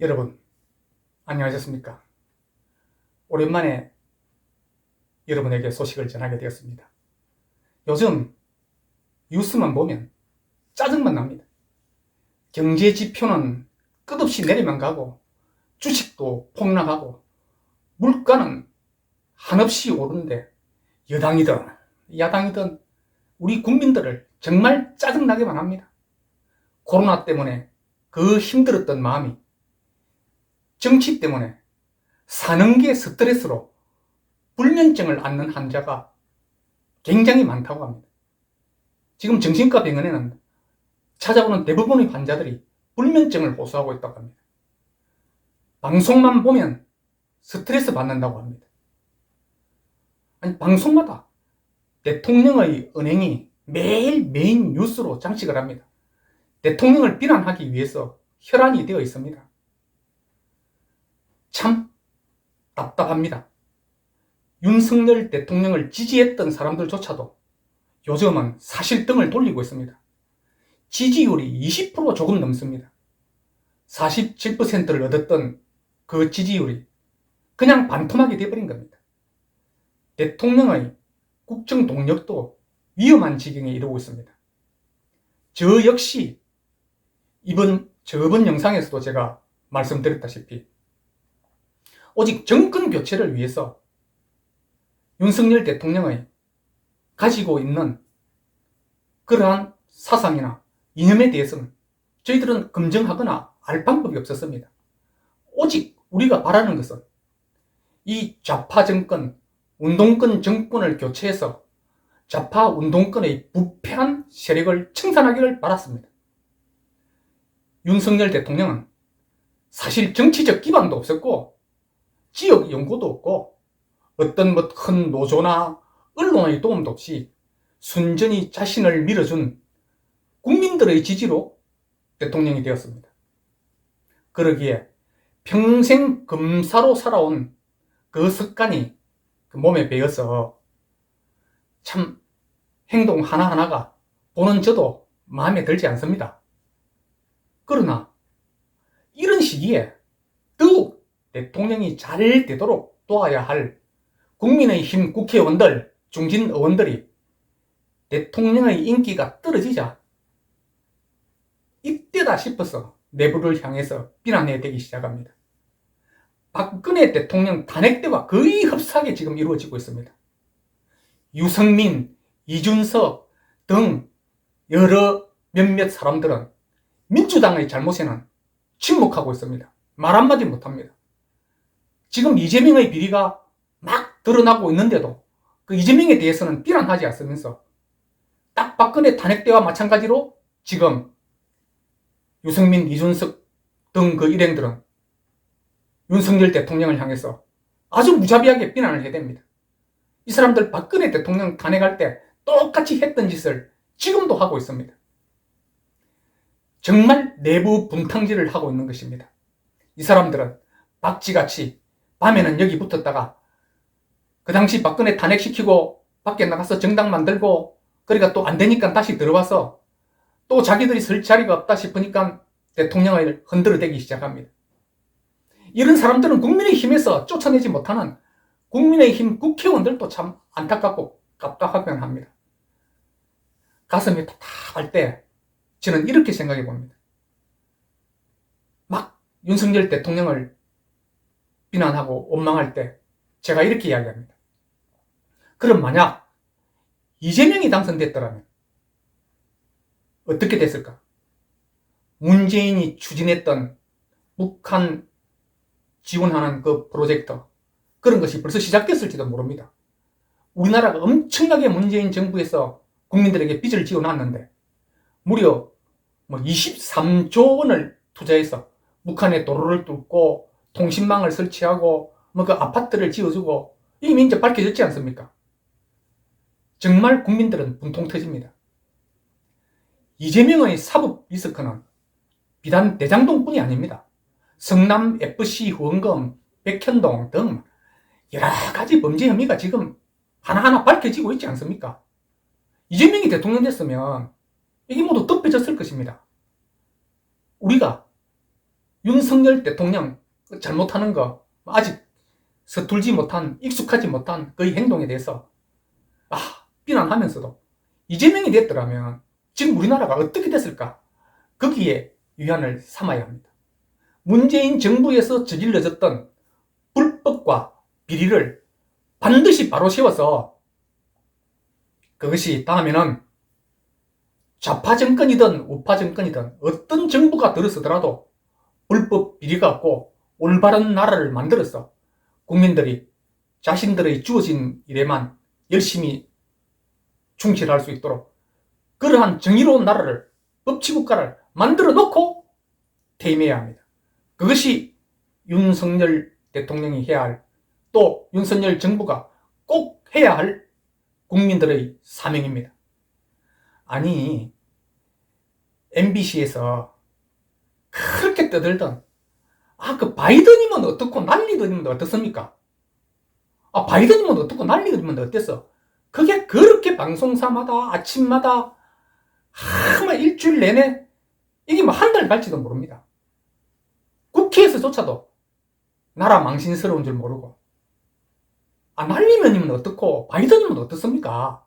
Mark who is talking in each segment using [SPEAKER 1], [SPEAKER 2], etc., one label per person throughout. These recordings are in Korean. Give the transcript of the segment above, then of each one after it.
[SPEAKER 1] 여러분, 안녕하셨습니까? 오랜만에 여러분에게 소식을 전하게 되었습니다. 요즘 뉴스만 보면 짜증만 납니다. 경제 지표는 끝없이 내리만 가고, 주식도 폭락하고, 물가는 한없이 오르는데, 여당이든 야당이든 우리 국민들을 정말 짜증나게만 합니다. 코로나 때문에 그 힘들었던 마음이 정치 때문에 사는 게 스트레스로 불면증을 앓는 환자가 굉장히 많다고 합니다. 지금 정신과 병원에는 찾아오는 대부분의 환자들이 불면증을 호소하고 있다고 합니다. 방송만 보면 스트레스 받는다고 합니다. 아니, 방송마다 대통령의 은행이 매일 메인 뉴스로 장식을 합니다. 대통령을 비난하기 위해서 혈안이 되어 있습니다. 참 답답합니다. 윤석열 대통령을 지지했던 사람들조차도 요즘은 사실 등을 돌리고 있습니다. 지지율이 20% 조금 넘습니다. 47%를 얻었던 그 지지율이 그냥 반토막이 되어버린 겁니다. 대통령의 국정 동력도 위험한 지경에 이르고 있습니다. 저 역시 저번 영상에서도 제가 말씀드렸다시피 오직 정권 교체를 위해서 윤석열 대통령의 가지고 있는 그러한 사상이나 이념에 대해서는 저희들은 검증하거나 알 방법이 없었습니다. 오직 우리가 바라는 것은 이 좌파 정권, 운동권 정권을 교체해서 좌파 운동권의 부패한 세력을 청산하기를 바랐습니다. 윤석열 대통령은 사실 정치적 기반도 없었고 지역 연구도 없고 어떤 큰 노조나 언론의 도움도 없이 순전히 자신을 밀어준 국민들의 지지로 대통령이 되었습니다. 그러기에 평생 검사로 살아온 그 습관이 몸에 배어서 참 행동 하나하나가 보는 저도 마음에 들지 않습니다. 그러나 이런 시기에 더욱 대통령이 잘 되도록 도와야 할 국민의힘 국회의원들, 중진 의원들이 대통령의 인기가 떨어지자 이때다 싶어서 내부를 향해서 비난해야 되기 시작합니다. 박근혜 대통령 탄핵 때와 거의 흡사하게 지금 이루어지고 있습니다. 유승민, 이준석 등 여러 몇몇 사람들은 민주당의 잘못에는 침묵하고 있습니다. 말 한마디 못합니다. 지금 이재명의 비리가 막 드러나고 있는데도 그 이재명에 대해서는 비난하지 않으면서 딱 박근혜 탄핵 때와 마찬가지로 지금 유승민, 이준석 등 그 일행들은 윤석열 대통령을 향해서 아주 무자비하게 비난을 해야 됩니다. 이 사람들 박근혜 대통령 탄핵할 때 똑같이 했던 짓을 지금도 하고 있습니다. 정말 내부 분탕질을 하고 있는 것입니다. 이 사람들은 박쥐같이 밤에는 여기 붙었다가 그 당시 박근혜 탄핵시키고 밖에 나가서 정당 만들고 그러니까 또 안 되니까 다시 들어와서 또 자기들이 설 자리가 없다 싶으니까 대통령을 흔들어대기 시작합니다. 이런 사람들은 국민의힘에서 쫓아내지 못하는 국민의힘 국회의원들도 참 안타깝고 깝깝하긴 합니다. 가슴이 답답할 때 저는 이렇게 생각해 봅니다. 막 윤석열 대통령을 비난하고 원망할 때 제가 이렇게 이야기합니다. 그럼 만약 이재명이 당선됐더라면 어떻게 됐을까? 문재인이 추진했던 북한 지원하는 그 프로젝트 그런 것이 벌써 시작됐을지도 모릅니다. 우리나라가 엄청나게 문재인 정부에서 국민들에게 빚을 지어놨는데 무려 23조 원을 투자해서 북한에 도로를 뚫고 통신망을 설치하고 그 아파트를 지어주고 이미 이제 밝혀졌지 않습니까? 정말 국민들은 분통 터집니다. 이재명의 사법 리스크는 비단 대장동뿐이 아닙니다. 성남FC 후원금, 백현동 등 여러 가지 범죄 혐의가 지금 하나하나 밝혀지고 있지 않습니까? 이재명이 대통령 됐으면 이게 모두 덮여졌을 것입니다. 우리가 윤석열 대통령 잘못하는 거 아직 서툴지 못한, 익숙하지 못한 그의 행동에 대해서 비난하면서도 이재명이 됐더라면 지금 우리나라가 어떻게 됐을까? 거기에 위안을 삼아야 합니다. 문재인 정부에서 저질러졌던 불법과 비리를 반드시 바로 세워서 그것이 다음에는 좌파 정권이든 우파 정권이든 어떤 정부가 들어서더라도 불법 비리가 없고 올바른 나라를 만들어서 국민들이 자신들의 주어진 일에만 열심히 충실할 수 있도록 그러한 정의로운 나라를, 법치국가를 만들어 놓고 퇴임해야 합니다. 그것이 윤석열 대통령이 해야 할, 또 윤석열 정부가 꼭 해야 할 국민들의 사명입니다. 아니, MBC에서 그렇게 떠들던 그 바이든이면 어떻고 난리들이면 어떻습니까? 바이든이면 어떻고 난리들이면 어땠어? 그게 그렇게 방송사마다 아침마다 일주일 내내 이게 뭐 한 달 갈지도 모릅니다. 국회에서조차도 나라 망신스러운 줄 모르고 난리면이면 어떻고 바이든이면 어떻습니까?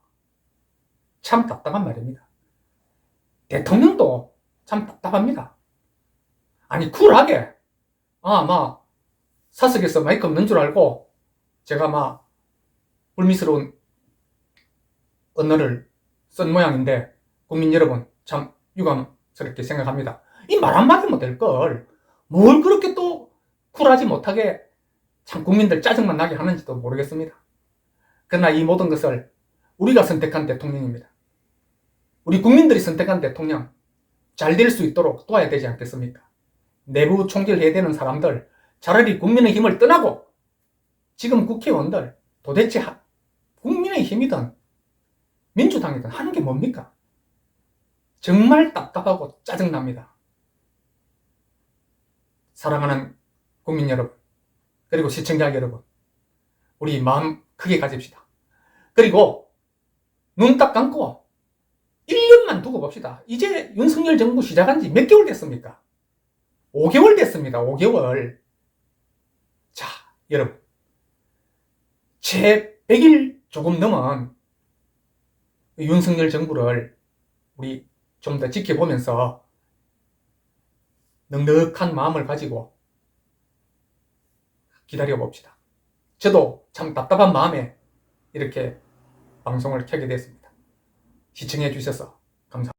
[SPEAKER 1] 참 답답한 말입니다. 대통령도 참 답답합니다. 아니 쿨하게 사석에서 마이크 없는 줄 알고 제가 불미스러운 언어를 쓴 모양인데 국민 여러분 참 유감스럽게 생각합니다. 이 말 한마디면 될걸 뭘 그렇게 또 쿨하지 못하게 참 국민들 짜증만 나게 하는지도 모르겠습니다. 그러나 이 모든 것을 우리가 선택한 대통령입니다. 우리 국민들이 선택한 대통령 잘 될 수 있도록 도와야 되지 않겠습니까? 내부 총질해야 되는 사람들 차라리 국민의힘을 떠나고 지금 국회의원들 도대체 국민의힘이든 민주당이든 하는 게 뭡니까? 정말 답답하고 짜증납니다. 사랑하는 국민 여러분, 그리고 시청자 여러분, 우리 마음 크게 가집시다. 그리고 눈 딱 감고 1년만 두고 봅시다. 이제 윤석열 정부 시작한 지 몇 개월 됐습니까? 5개월 됐습니다. 5개월. 자, 여러분, 채 100일 조금 넘은 윤석열 정부를 우리 좀 더 지켜보면서 넉넉한 마음을 가지고 기다려봅시다. 저도 참 답답한 마음에 이렇게 방송을 켜게 됐습니다. 시청해 주셔서 감사합니다.